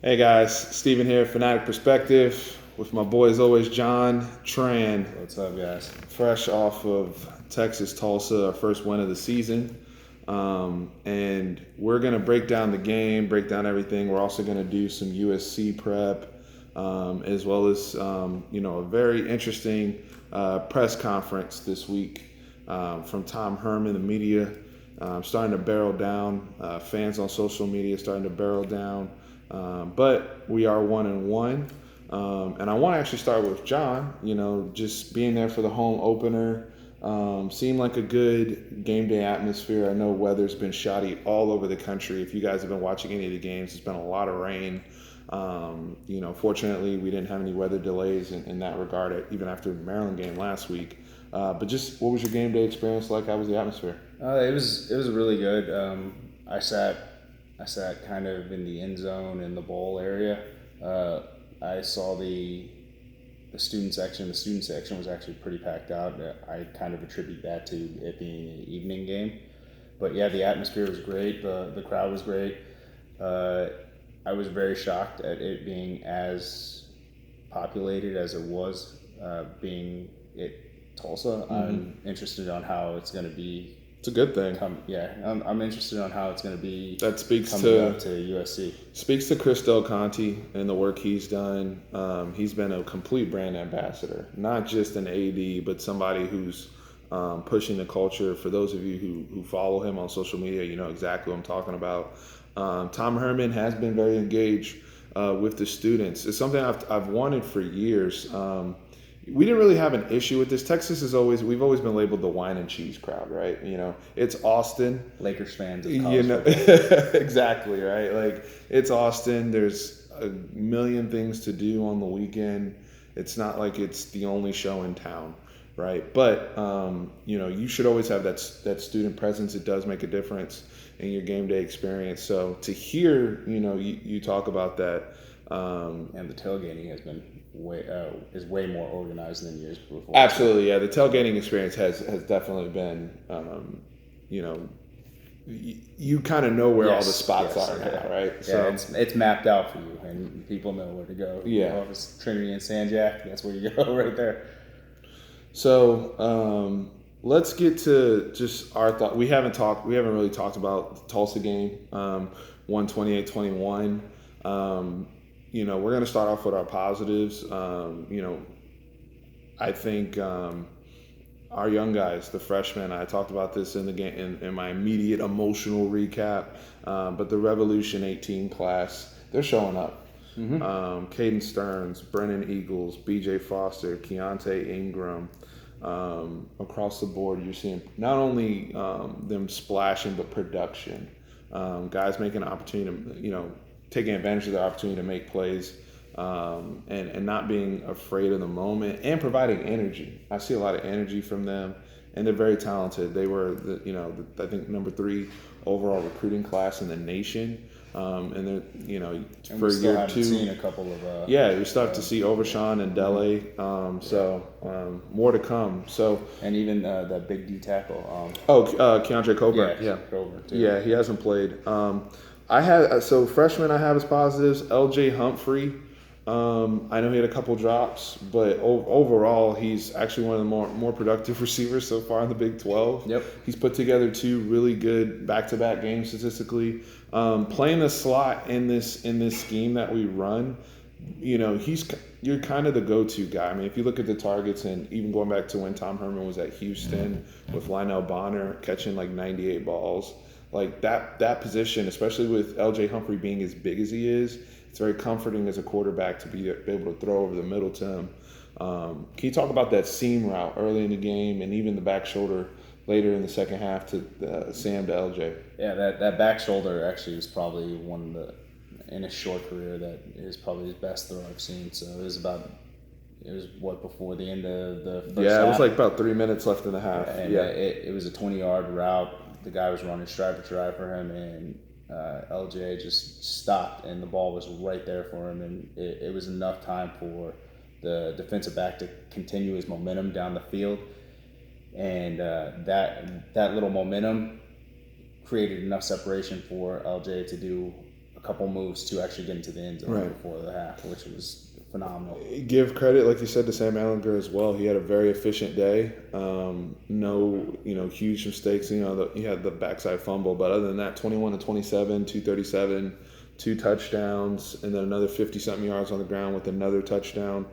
Hey guys, Steven here, Fanatic Perspective, with my boy as always, John Tran, What's up, guys? fresh off of Texas Tulsa, our first win of the season. And we're going to break down the game, break down everything. We're also going to do some USC prep, as well as, a very interesting press conference this week from Tom Herman, the media. Starting to barrel down. Fans on social media starting to barrel down. But we are 1-1. And I want to actually start with John, just being there for the home opener. Seemed like a good game day atmosphere. I know weather's been shoddy all over the country. If you guys have been watching any of the games, it's been a lot of rain. Fortunately, we didn't have any weather delays in that regard, even after the Maryland game last week. But just what was your game day experience like? How was the atmosphere? It was really good. I sat kind of in the end zone in the bowl area. I saw the student section. The student section was actually pretty packed out. I kind of attribute that to it being an evening game. But yeah, the atmosphere was great. The crowd was great. I was very shocked at it being as populated as it was, being Tulsa. Mm-hmm. I'm interested on how it's going to be. It's a good thing. I'm interested on how it's going to be. That speaks coming up to USC. Speaks to Chris Del Conte and the work he's done. He's been a complete brand ambassador, not just an AD, but somebody who's pushing the culture. For those of you who follow him on social media, you know exactly what I'm talking about. Tom Herman has been very engaged with the students. It's something I've wanted for years. We didn't really have an issue with this. Texas we've always been labeled the wine and cheese crowd, right? It's Austin. Lakers fans of college exactly, right? Like, it's Austin. There's a million things to do on the weekend. It's not like it's the only show in town, right? But, you should always have that student presence. It does make a difference in your game day experience. So to hear, you talk about that. And the tailgating has been way more organized than years before. Absolutely, yeah. The tailgating experience has definitely been, you kind of know where all the spots are now, right? Yeah, so it's mapped out for you, and people know where to go. Yeah, if it's Trinity and San Jack, that's where you go right there. So let's get to just our thought. We haven't really talked about the Tulsa game, 128-21. We're going to start off with our positives. I think our young guys, the freshmen, I talked about this in the game in my immediate emotional recap, but the Revolution 18 class, they're showing up. Mm-hmm. Caden Stearns, Brennan Eagles, BJ Foster, Keontae Ingram. Across the board, you're seeing not only them splashing, but production. Guys making an opportunity to, taking advantage of the opportunity to make plays, and not being afraid of the moment, and providing energy. I see a lot of energy from them, and they're very talented. They were, I think, number 3 overall recruiting class in the nation. And they're, for year 2. Seen a couple of. We start to see Overshawn and Dele. More to come. So. And even that big D tackle. Keontae Coburn. Yeah. Coburn too. Yeah, he hasn't played. Freshmen I have as positives. LJ Humphrey. I know he had a couple drops, but overall he's actually one of the more productive receivers so far in the Big 12. Yep. He's put together 2 really good back-to-back games statistically. Playing the slot in this scheme that we run, you're kind of the go-to guy. I mean, if you look at the targets, and even going back to when Tom Herman was at Houston with Lionel Bonner catching like 98 balls, like that position, especially with LJ Humphrey being as big as he is, it's very comforting as a quarterback to be able to throw over the middle to him. Can you talk about that seam route early in the game, and even the back shoulder later in the second half to Sam to LJ? Yeah, that back shoulder actually was probably one of in his short career, that is probably his best throw I've seen. So it was before the end of the first half. Yeah, it was like about 3 minutes left in the half. And it was a 20-yard route. The guy was running stride for stride for him, and LJ just stopped, and the ball was right there for him, and it was enough time for the defensive back to continue his momentum down the field, and that little momentum created enough separation for LJ to do a couple moves to actually get into the end zone Right. before the half, which was phenomenal. Give credit, like you said, to Sam Ehlinger as well. He had a very efficient day. No, huge mistakes. He had the backside fumble, but other than that, 21 to 27, 237, 2 touchdowns, and then another 50-something yards on the ground with another touchdown.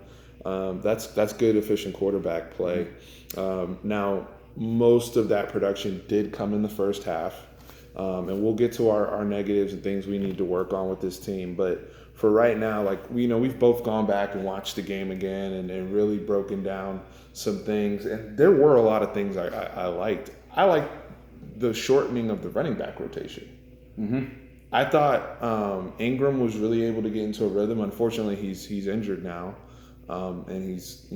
That's good, efficient quarterback play. Now, most of that production did come in the first half, and we'll get to our negatives and things we need to work on with this team, but for right now, like we've both gone back and watched the game again and really broken down some things. And there were a lot of things I liked. I liked the shortening of the running back rotation. Mm-hmm. I thought Ingram was really able to get into a rhythm. Unfortunately, he's injured now, and he's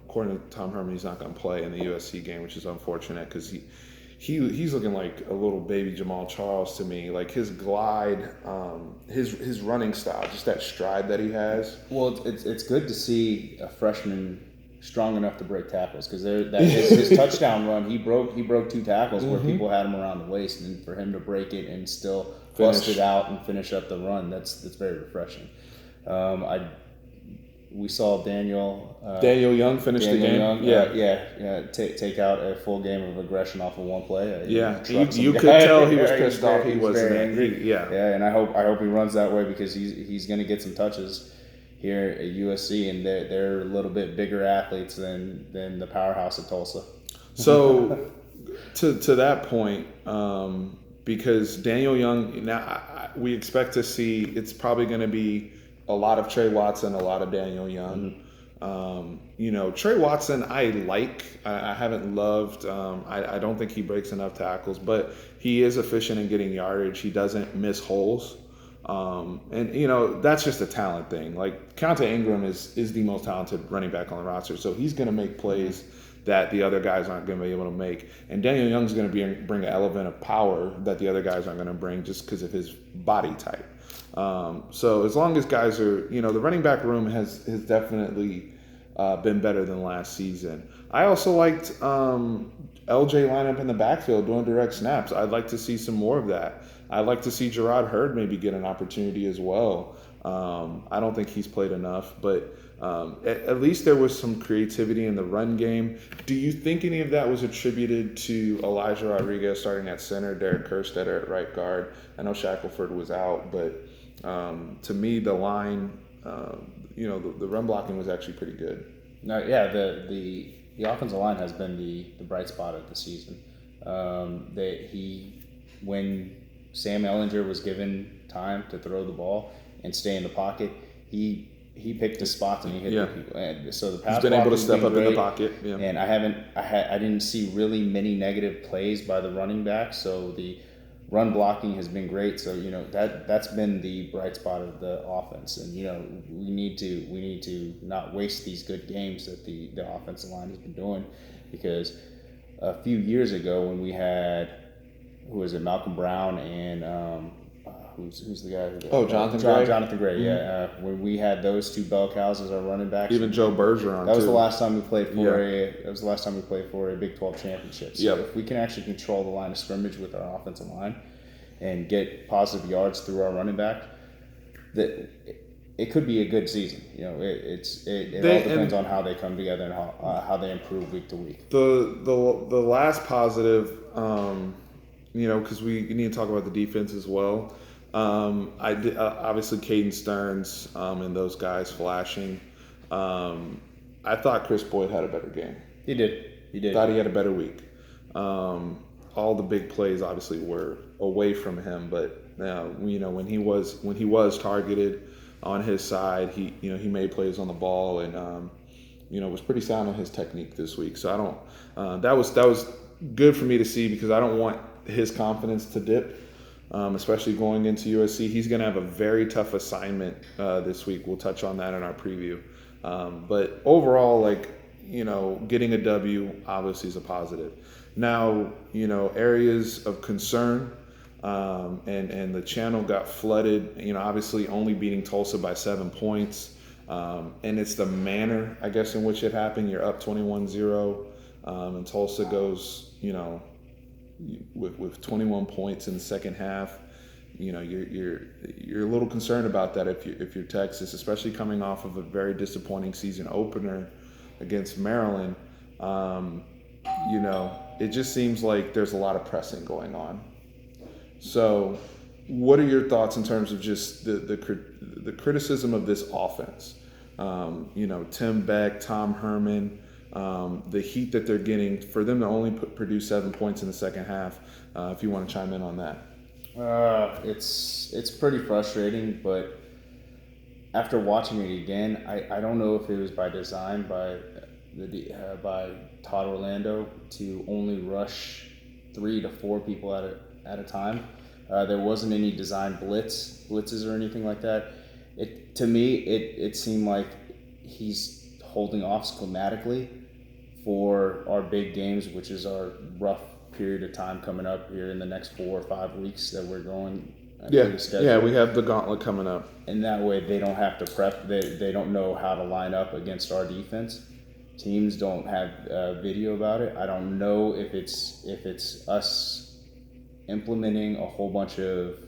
according to Tom Herman, he's not going to play in the USC game, which is unfortunate because he's looking like a little baby Jamal Charles to me. Like his glide, his running style, just that stride that he has. Well, it's good to see a freshman strong enough to break tackles because his touchdown run, he broke 2 tackles where people had him around the waist, and for him to break it and still bust it out and finish up the run, that's very refreshing. We saw Daniel Young finish the game. Take out a full game of aggression off of one play. You could tell he was pissed off. He was very angry. Yeah, and I hope he runs that way because he's going to get some touches here at USC, and they're a little bit bigger athletes than the powerhouse of Tulsa. So to that point, because Daniel Young now we expect to see it's probably going to be a lot of Trey Watson, a lot of Daniel Young. Trey Watson, I haven't loved. I don't think he breaks enough tackles, but he is efficient in getting yardage. He doesn't miss holes. And that's just a talent thing. Like Keontae Ingram is the most talented running back on the roster, so he's going to make plays that the other guys aren't going to be able to make. And Daniel Young's going to bring an element of power that the other guys aren't going to bring just because of his body type. So as long as guys are, the running back room has definitely been better than last season. I also liked LJ line up in the backfield doing direct snaps. I'd like to see some more of that. I'd like to see Gerard Hurd maybe get an opportunity as well. I don't think he's played enough, but at least there was some creativity in the run game. Do you think any of that was attributed to Elijah Rodriguez starting at center, Derek Kerstetter at right guard? I know Shackelford was out, but to me, the line, the run blocking was actually pretty good. No, yeah, the offensive line has been the bright spot of the season. When Sam Ehlinger was given time to throw the ball and stay in the pocket, he picked his spots and he hit the people. And so the pass he's been able to step up great, in the pocket. Yeah. And I didn't see really many negative plays by the running back. So the run blocking has been great. So that's been the bright spot of the offense. And we need to not waste these good games that the offensive line has been doing, because a few years ago when we had Malcolm Brown and who's the guy? Jonathan Gray. Mm-hmm. Yeah, when we had those two bell cows as our running backs. Even Joe Bergeron. That was the last time we played for a Big 12 championship. So if we can actually control the line of scrimmage with our offensive line and get positive yards through our running back, that it could be a good season. It all depends on how they come together and how they improve week to week. The last positive, because we need to talk about the defense as well. I did, obviously Caden Stearns and those guys flashing. I thought Chris Boyd had a better game. He did. Thought he had a better week. All the big plays obviously were away from him, but when he was targeted on his side, he made plays on the ball and was pretty sound on his technique this week. So I don't. That was good for me to see, because I don't want his confidence to dip. Especially going into USC. He's going to have a very tough assignment this week. We'll touch on that in our preview. But overall, getting a W obviously is a positive. Now, areas of concern, and the channel got flooded, obviously only beating Tulsa by 7 points. And it's the manner, I guess, in which it happened. You're up 21-0, and Tulsa goes, with 21 points in the second half. you're a little concerned about that if you're Texas, especially coming off of a very disappointing season opener against Maryland. It just seems like there's a lot of pressing going on. So, what are your thoughts in terms of just the criticism of this offense? Tim Beck, Tom Herman, the heat that they're getting for them to only produce 7 points in the second half. If you want to chime in on that. It's pretty frustrating, but after watching it again, I don't know if it was by design by Todd Orlando to only rush 3 to 4 people at a time. There wasn't any design blitzes or anything like that. To me, it seemed like he's holding off schematically for our big games, which is our rough period of time coming up here in the next 4 or 5 weeks that we're going. Yeah, we have the gauntlet coming up. And that way they don't have to prep. They don't know how to line up against our defense. Teams don't have video about it. I don't know if it's us implementing a whole bunch of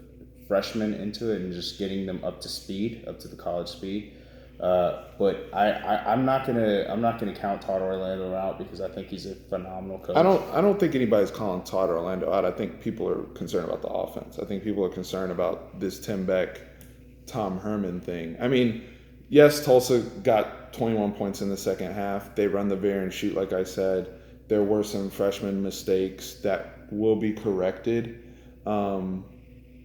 freshmen into it and just getting them up to the college speed. But I'm not gonna count Todd Orlando out because I think he's a phenomenal coach. I don't think anybody's calling Todd Orlando out. I think people are concerned about the offense. I think people are concerned about this Tim Beck, Tom Herman thing. I mean, yes, Tulsa got 21 points in the second half. They run the veer and shoot, like I said. There were some freshman mistakes that will be corrected.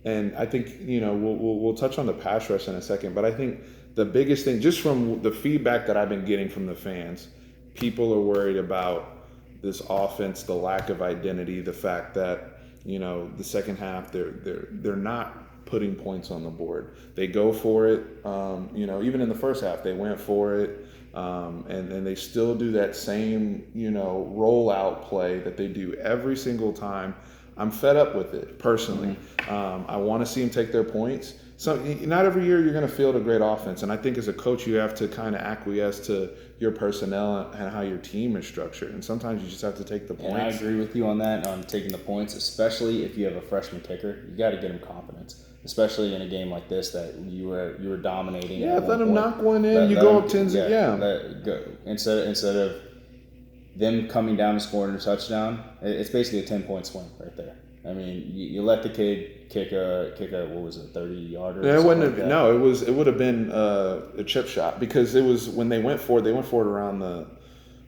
And I think, we'll touch on the pass rush in a second, but I think the biggest thing, just from the feedback that I've been getting from the fans, people are worried about this offense, the lack of identity, the fact that, the second half, they're not putting points on the board. They go for it, even in the first half, they went for it, and they still do that same, rollout play that they do every single time. I'm fed up with it, personally. I want to see them take their points. So not every year you're going to field a great offense. And I think as a coach, you have to kind of acquiesce to your personnel and how your team is structured. And sometimes you just have to take the points. And I agree with you on that, on taking the points, especially if you have a freshman kicker. You got to get him confidence, especially in a game like this that you were dominating. Yeah, let them knock one in. You go up 10-0. Yeah. Go. Instead of them coming down and scoring a touchdown, it's basically a 10-point swing right there. I mean, you let the kid kick a what was it, 30-yarder? Yeah, it would have been a chip shot because it was when they went for it around the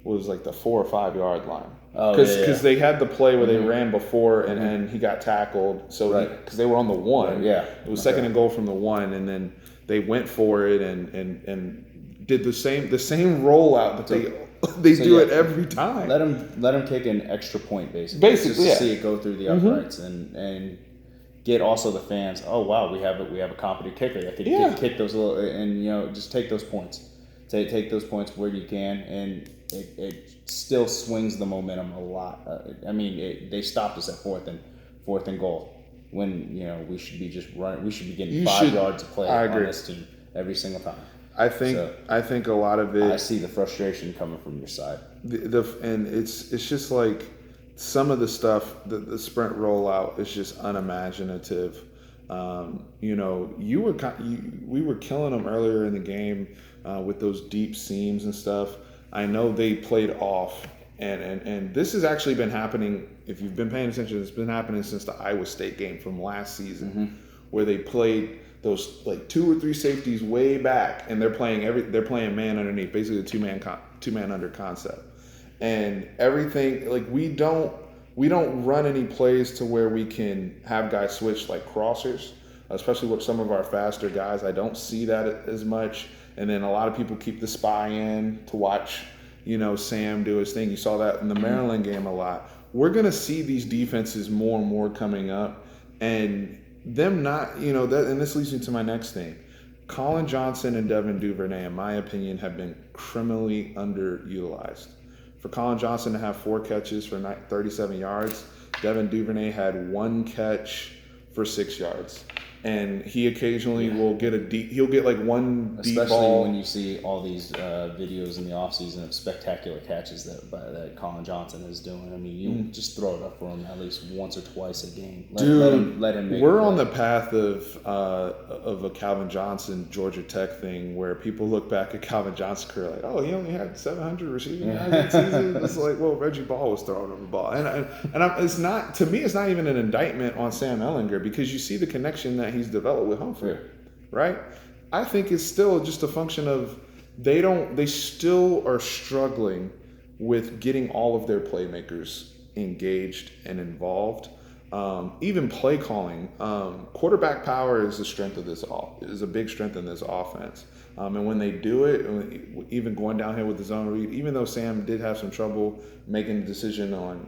4 or 5 yard line. Because they had the play where they ran before and he got tackled. So because they were on the 1, it was second and goal from the 1, and then they went for it and did the same rollout that they do it every time. Let them kick an extra point basically just to see it go through the uprights and get also the fans. Oh wow, we have a competent kicker that can kick those little and just take those points. Take those points where you can, and it still swings the momentum a lot. They stopped us at fourth and goal when we should be just running. We should be getting 5 yards of play on this team every single time. I think a lot of it. I see the frustration coming from your side. And it's just like some of the stuff. The sprint rollout is just unimaginative. We were killing them earlier in the game with those deep seams and stuff. I know they played off, and this has actually been happening. If you've been paying attention, it's been happening since the Iowa State game from last season, where they played those 2 or 3 safeties way back, and they're playing man underneath, basically a two man under concept, and everything. We don't run any plays to where we can have guys switch like crossers, especially with some of our faster guys. I don't see that as much. And then a lot of people keep the spy in to watch, Sam do his thing. You saw that in the Maryland game a lot. We're gonna see these defenses more and more coming up, and them not, and this leads me to my next thing. Colin Johnson and Devin Duvernay, in my opinion, have been criminally underutilized. For Colin Johnson to have 4 catches for 37 yards, Devin Duvernay had 1 catch for 6 yards. and he occasionally will get he'll get like one deep Especially ball. when you see all these videos in the offseason of spectacular catches that Colin Johnson is doing. I mean, you just throw it up for him at least once or twice a game. Let him make we're on the path of a Calvin Johnson Georgia Tech thing where people look back at Calvin Johnson's career like, oh, he only had 700 receiving yards that season. It's like, well, Reggie Ball was throwing him the ball, and it's not, to me, it's not even an indictment on Sam Ehlinger, because you see the connection that he's developed with Humphrey, right? I think it's still just a function of they still are struggling with getting all of their playmakers engaged and involved. Even play calling, quarterback power is a big strength in this offense. And when they do it, even going downhill with the zone read, even though Sam did have some trouble making a decision on,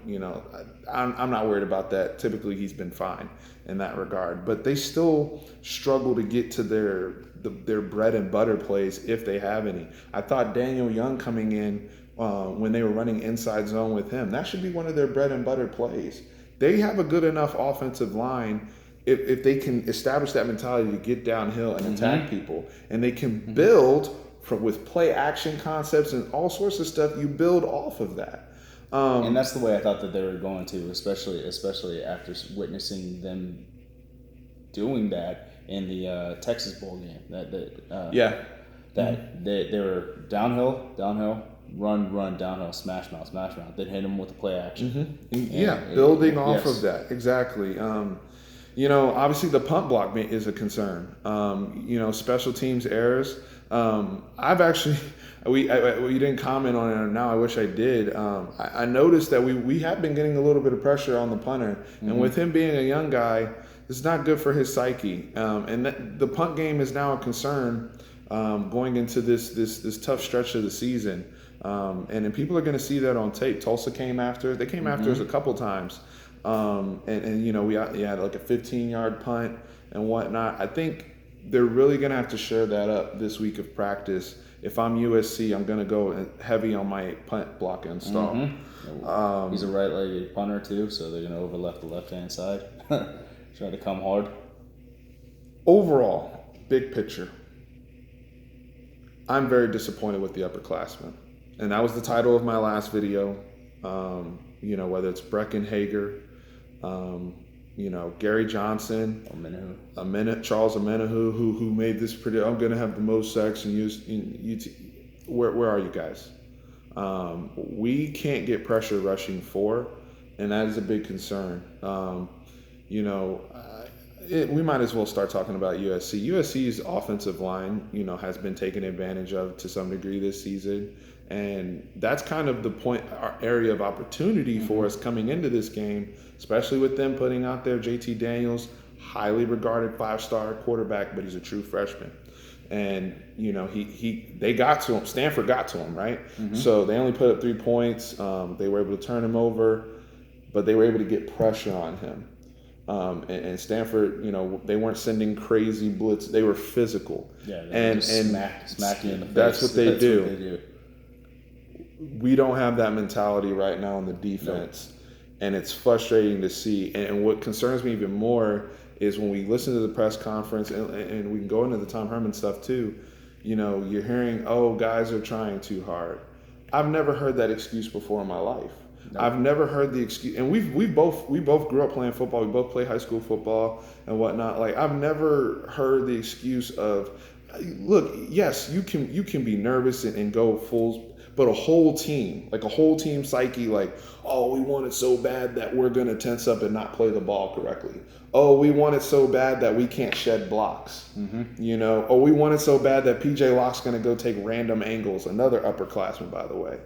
I'm not worried about that. Typically, he's been fine in that regard. But they still struggle to get to their bread and butter plays if they have any. I thought Daniel Young coming in when they were running inside zone with him, that should be one of their bread and butter plays. They have a good enough offensive line if they can establish that mentality to get downhill and attack people, and they can build with play action concepts and all sorts of stuff. You build off of that, and that's the way I thought that they were going to, especially after witnessing them doing that in the Texas bowl game. They were downhill. Run, downhill, smash mouth. Then hit him with the play action. Building off of that. Exactly. Obviously the punt block is a concern. Special teams errors. I've actually, we didn't comment on it, and now I wish I did. I noticed that we have been getting a little bit of pressure on the punter, and with him being a young guy, it's not good for his psyche. And the punt game is now a concern going into this tough stretch of the season. And then people are going to see that on tape. Tulsa came after us a couple times. We had like a 15-yard punt and whatnot. I think they're really going to have to share that up this week of practice. If I'm USC, I'm going to go heavy on my punt block install. He's a right-legged punter too, so they're going to overlap the left-hand side. Try to come hard. Overall, big picture, I'm very disappointed with the upperclassmen. And that was the title of my last video. Whether it's Brecken Hager, Gary Johnson, Charles Amenahu, who made this I'm going to have the most sacks and use UT. Where are you guys? We can't get pressure rushing for, and that is a big concern. We might as well start talking about USC. USC's offensive line, has been taken advantage of to some degree this season. And that's kind of our area of opportunity for us coming into this game, especially with them putting out there JT Daniels, highly regarded 5-star quarterback, but he's a true freshman. And, they got to him. Stanford got to him, right? So they only put up 3 points. They were able to turn him over, but they were able to get pressure on him. And Stanford, they weren't sending crazy blitz. They were physical. Yeah, they just smack you in the face. That's what they do. We don't have that mentality right now on the defense, and it's frustrating to see. And what concerns me even more is when we listen to the press conference, and we can go into the Tom Herman stuff too. You're hearing, "Oh, guys are trying too hard." I've never heard that excuse before in my life. No. I've never heard the excuse, and we both grew up playing football. We both play high school football and whatnot. Like, I've never heard the excuse of, "Look, yes, you can be nervous and go full." But a whole team psyche, like, oh, we want it so bad that we're going to tense up and not play the ball correctly. Oh, we want it so bad that we can't shed blocks. Oh, we want it so bad that PJ Locke's going to go take random angles. Another upperclassman, by the way.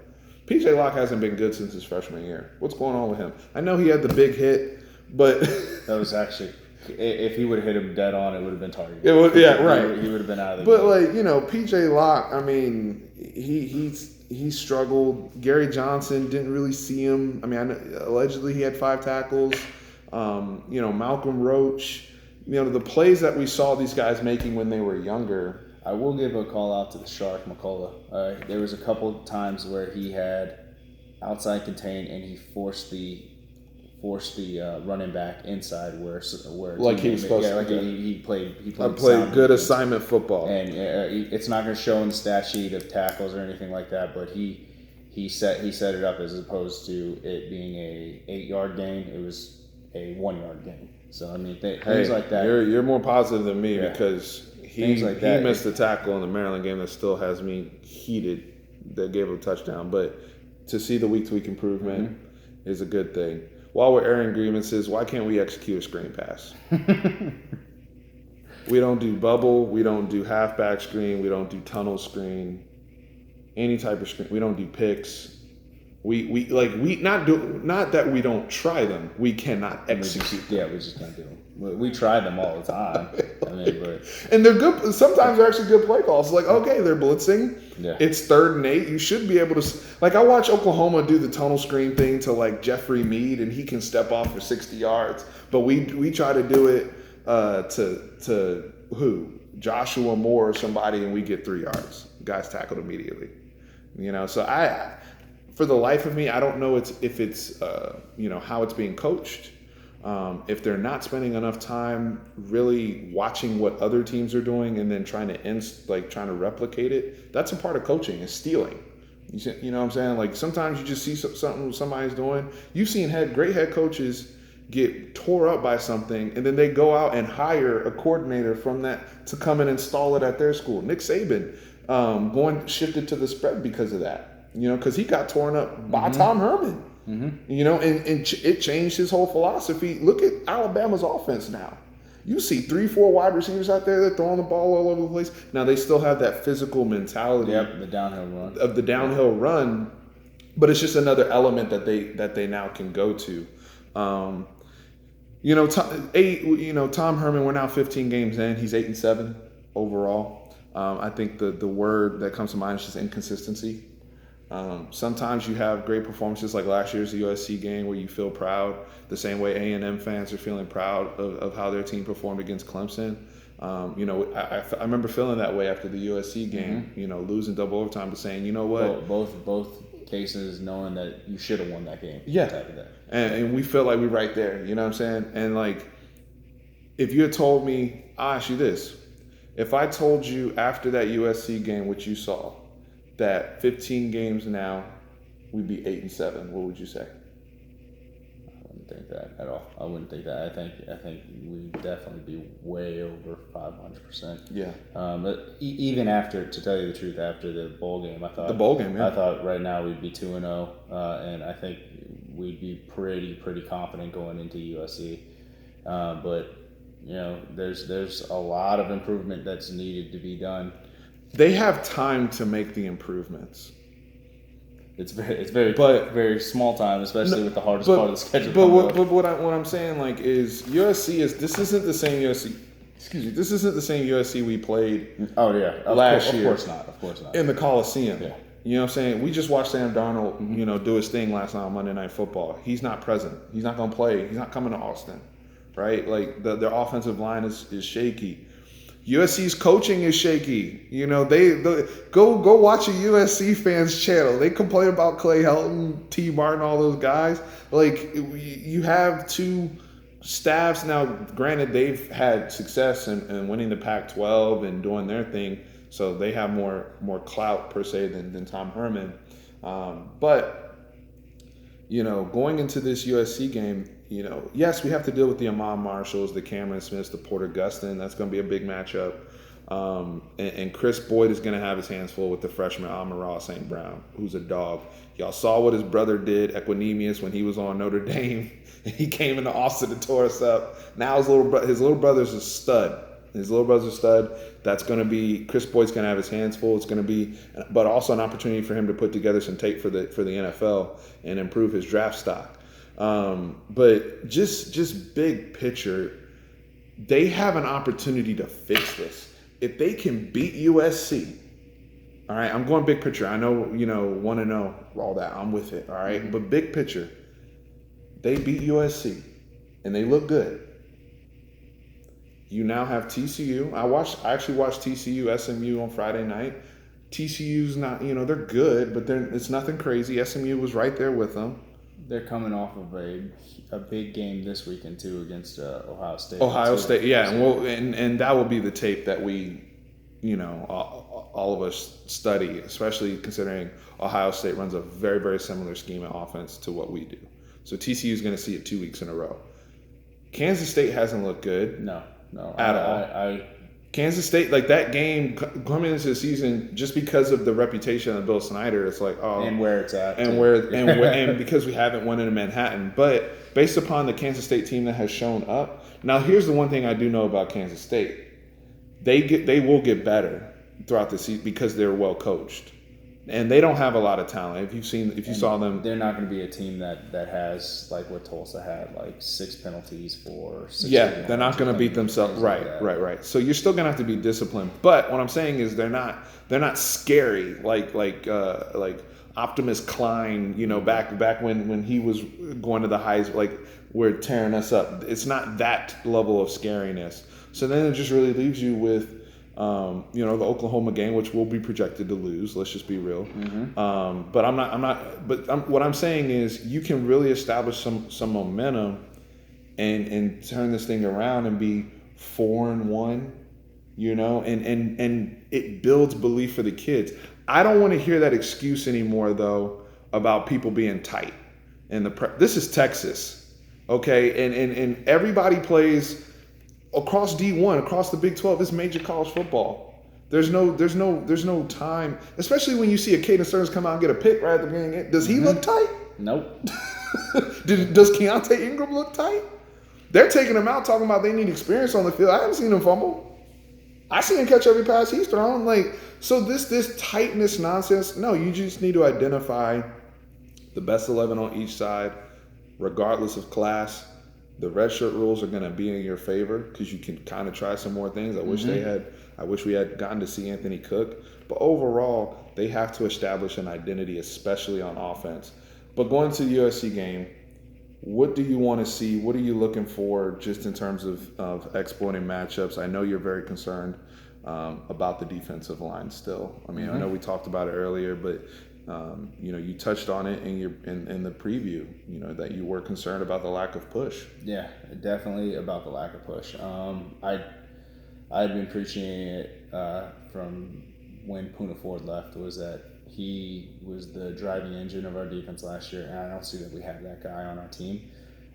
PJ Locke hasn't been good since his freshman year. What's going on with him? I know he had the big hit, but that was actually, if he would have hit him dead on, it would have been targeted. Right. He would have been out of there. But PJ Locke, I mean, he struggled. Gary Johnson, didn't really see him. I mean, allegedly he had 5 tackles. Malcolm Roach. The plays that we saw these guys making when they were younger. I will give a call out to the Shark, McCullough. There was a couple of times where he had outside contain and he forced the forced the running back inside where Like he was supposed to. Like he played good defense. assignment football. And it's not going to show in the stat sheet of tackles or anything like that, but he set it up as opposed to it being a 8-yard gain. It was a 1-yard gain. So I mean, things like that. You're more positive than me because he missed the tackle in the Maryland game that still has me heated. That gave him a touchdown, but to see the week-to-week improvement is a good thing. While we're airing grievances, why can't we execute a screen pass? We don't do bubble. We don't do halfback screen. We don't do tunnel screen. Any type of screen. We don't do picks. Not that we don't try them. We cannot execute. We just can't do them. We try them all the time. I mean, and they're good. Sometimes they're actually good play calls. Like, okay, they're blitzing. Yeah. It's 3rd and 8. You should be able to. Like, I watch Oklahoma do the tunnel screen thing to like Jeffrey Mead, and he can step off for 60 yards. But we try to do it to who? Joshua Moore or somebody, and we get 3 yards. Guys tackled immediately. So for the life of me, I don't know if it's how it's being coached. If they're not spending enough time really watching what other teams are doing and then trying to replicate it, that's a part of coaching, is stealing. You know what I'm saying? Like sometimes you just see something somebody's doing. You've seen great head coaches get tore up by something, and then they go out and hire a coordinator from that to come and install it at their school. Nick Saban shifted to the spread because of that. Because he got torn up by Tom Herman. And it changed his whole philosophy. Look at Alabama's offense now. You see 3-4 wide receivers out there that throwing the ball all over the place. Now they still have that physical mentality. Yep, the downhill run. But it's just another element that they now can go to. Tom Herman, we're now 15 games in. He's 8-7 overall. I think the word that comes to mind is just inconsistency. Sometimes you have great performances like last year's USC game where you feel proud, the same way A&M fans are feeling proud of how their team performed against Clemson. I remember feeling that way after the USC game, losing double overtime, but saying, you know what? Both cases knowing that you should have won that game. Yeah. And we feel like we're right there, you know what I'm saying? And like, if you had told me, I'll ask you this. If I told you after that USC game, what you saw, that 15 games now, we'd be 8-7, what would you say? I wouldn't think that at all. I wouldn't think that. I think we'd definitely be way over 500%. Yeah. But even after, to tell you the truth, after the bowl game, I thought the bowl game. Yeah. I thought right now we'd be 2-0, and I think we'd be pretty confident going into USC. But there's a lot of improvement that's needed to be done. They have time to make the improvements. It's very small time, especially with the hardest part of the schedule. But what I'm saying is USC this isn't the same USC. Excuse me. This isn't the same USC we played. Oh yeah, last year. Of course not. In the Coliseum. Yeah. You know what I'm saying? We just watched Sam Darnold, do his thing last night on Monday Night Football. He's not present. He's not going to play. He's not coming to Austin, right? Like their offensive line is shaky. USC's coaching is shaky. They go watch a USC fans channel. They complain about Clay Helton, T. Martin, all those guys. Like, you have two staffs now. Granted, they've had success in winning the Pac-12 and doing their thing, so they have more clout per se than Tom Herman. But going into this USC game, yes, we have to deal with the Amon Marshalls, the Cameron Smiths, the Porter Gustin. That's going to be a big matchup. And Chris Boyd is going to have his hands full with the freshman Amon-Ra St. Brown, who's a dog. Y'all saw what his brother did, Equanimous, when he was on Notre Dame. He came into Austin and tore us up. Now his little brother's a stud. That's going to be Chris Boyd's going to have his hands full. It's going to be, but also an opportunity for him to put together some tape for the NFL and improve his draft stock. But just big picture, they have an opportunity to fix this. If they can beat USC, all right, I'm going big picture. I know, want to know all that. I'm with it, all right? Mm-hmm. But big picture, they beat USC, and they look good. You now have TCU. I actually watched TCU SMU on Friday night. TCU's not, they're good, but it's nothing crazy. SMU was right there with them. They're coming off of a big game this weekend too against Ohio State. Ohio State, yeah, and that will be the tape that we, all of us study, especially considering Ohio State runs a very, very similar scheme of offense to what we do. So TCU is going to see it 2 weeks in a row. Kansas State hasn't looked good. No, at all. Kansas State, like that game coming into the season, just because of the reputation of Bill Snyder, it's like, oh, and where it's at, and because we haven't won in Manhattan. But based upon the Kansas State team that has shown up, now here's the one thing I do know about Kansas State: they will get better throughout the season because they're well coached, and they don't have a lot of talent. If you saw them, they're not going to be a team that has like what Tulsa had, like 6 penalties for. They're not going to beat themselves. Right. So you're still going to have to be disciplined. But what I'm saying is they're not scary like Optimus Klein. Back when he was going to the highs, like we're tearing us up. It's not that level of scariness. So then it just really leaves you with. The Oklahoma game, which we'll be projected to lose. Let's just be real. Mm-hmm. But what I'm saying is you can really establish some momentum and turn this thing around and be 4-1, and it builds belief for the kids. I don't want to hear that excuse anymore though about people being tight. This is Texas, okay, and everybody plays. Across D1, across the Big 12, it's major college football. There's no time, especially when you see a Caden Stearns come out and get a pick right at the beginning. Does he look tight? Nope. Does Keontae Ingram look tight? They're taking him out, talking about they need experience on the field. I haven't seen him fumble. I see him catch every pass he's thrown. So this tightness nonsense. No, you just need to identify the best 11 on each side, regardless of class. The red shirt rules are going to be in your favor because you can kind of try some more things. I wish we had gotten to see Anthony Cook. But overall, they have to establish an identity, especially on offense. But going to the USC game, what do you want to see? What are you looking for just in terms of exploiting matchups? I know you're very concerned about the defensive line still. I mean, I know we talked about it earlier, but you touched on it in the preview, that you were concerned about the lack of push. Yeah, definitely about the lack of push. I'd been preaching it from when Poona Ford left, was that he was the driving engine of our defense last year, and I don't see that we have that guy on our team.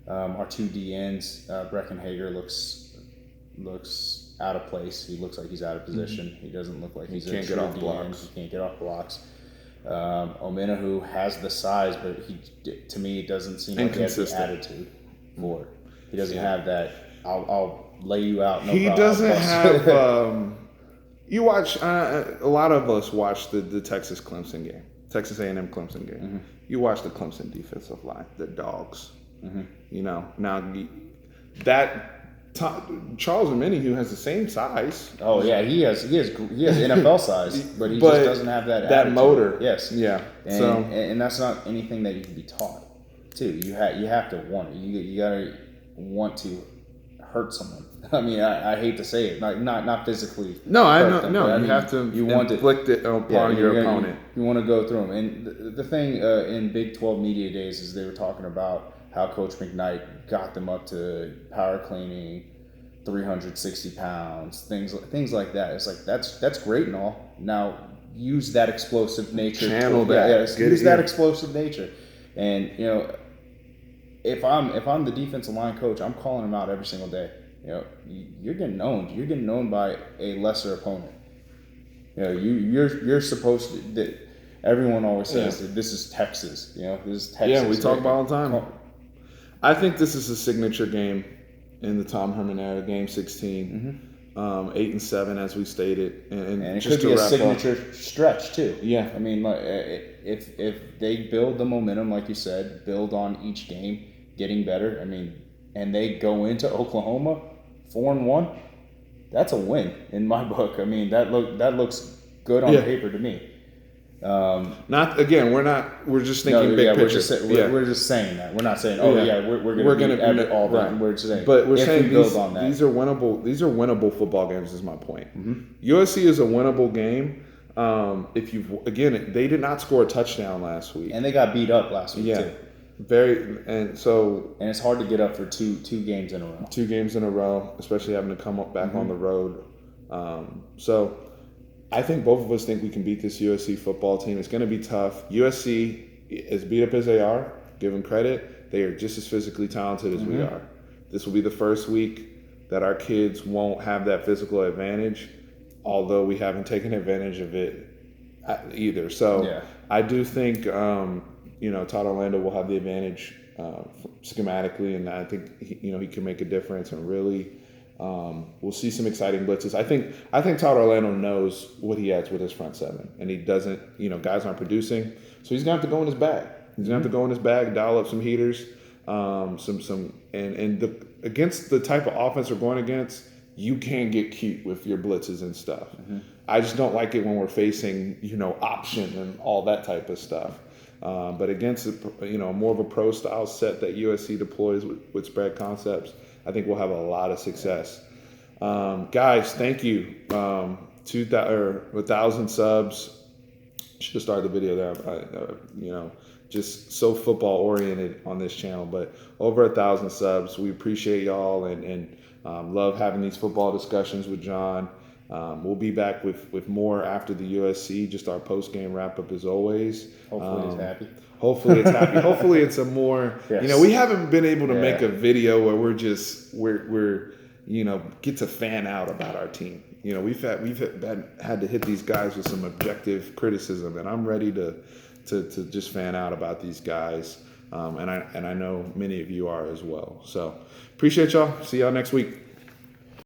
Our 2 DNs, Brecken Hager looks out of place. He looks like he's out of position. Mm-hmm. He doesn't look like he's can't get off blocks. He can't get off blocks. Omenahu has the size, but to me, it doesn't seem like he has the attitude for it. He doesn't have that. I'll lay you out. No he problem. Doesn't have. You watch. A lot of us watch the Texas Clemson game, Texas A&M Clemson game. Mm-hmm. You watch the Clemson defensive line, the dogs. Mm-hmm. Now that. Charles Omenihu has the same size. Oh yeah, he has NFL size, but he just doesn't have that attitude. Motor. Yes, yeah. And that's not anything that you can be taught. Too, you have to want it. You gotta want to hurt someone. I mean, I hate to say it, not physically. No, I know. No, you have to inflict it upon your opponent. You want to go through them. And the thing in Big 12 media days is they were talking about how Coach McKnight got them up to power cleaning, 360 pounds, things like that. It's like that's great and all. Now use that explosive nature. Channel that. Use that explosive nature. And if I'm the defensive line coach, I'm calling them out every single day. You're getting owned. You're getting owned by a lesser opponent. You're supposed to. Everyone always says that this is Texas. This is Texas. Yeah, we talk about all the time. I think this is a signature game in the Tom Herman era, Game 16, 8-7 as we stated, and it just could be a signature stretch too. Yeah, I mean, if they build the momentum, like you said, build on each game, getting better. I mean, and they go into Oklahoma 4-1, that's a win in my book. I mean, that looks good on paper to me. We're just thinking big picture. We're just saying that. We're not saying, we're going to all that. Right. We're just saying, but we're saying these are winnable. These are winnable football games. Is my point. Mm-hmm. USC is a winnable game. They did not score a touchdown last week, and they got beat up last week too. And it's hard to get up for two games in a row. 2 games in a row, especially having to come up back on the road. So I think both of us think we can beat this USC football team. It's going to be tough. USC, as beat up as they are, give them credit, they are just as physically talented as we are. This will be the first week that our kids won't have that physical advantage, although we haven't taken advantage of it either. So I do think, Todd Orlando will have the advantage schematically, and I think he can make a difference, and really we'll see some exciting blitzes. I think Todd Orlando knows what he has with his front seven, and he doesn't. Guys aren't producing, so he's gonna have to go in his bag. He's gonna have to go in his bag, dial up some heaters, against the type of offense we're going against. You can get cute with your blitzes and stuff. I just don't like it when we're facing option and all that type of stuff. But against more of a pro style set that USC deploys with spread concepts, I think we'll have a lot of success. Guys, thank you. 1,000 subs. Should have started the video there. Just so football oriented on this channel, but over 1,000 subs. We appreciate y'all and love having these football discussions with John. We'll be back with more after the USC, just our post-game wrap-up as always. Hopefully it's happy. Hopefully it's happy. Hopefully it's a more, we haven't been able to make a video where we're get to fan out about our team. We've had to hit these guys with some objective criticism, and I'm ready to just fan out about these guys. And I know many of you are as well. So appreciate y'all. See y'all next week.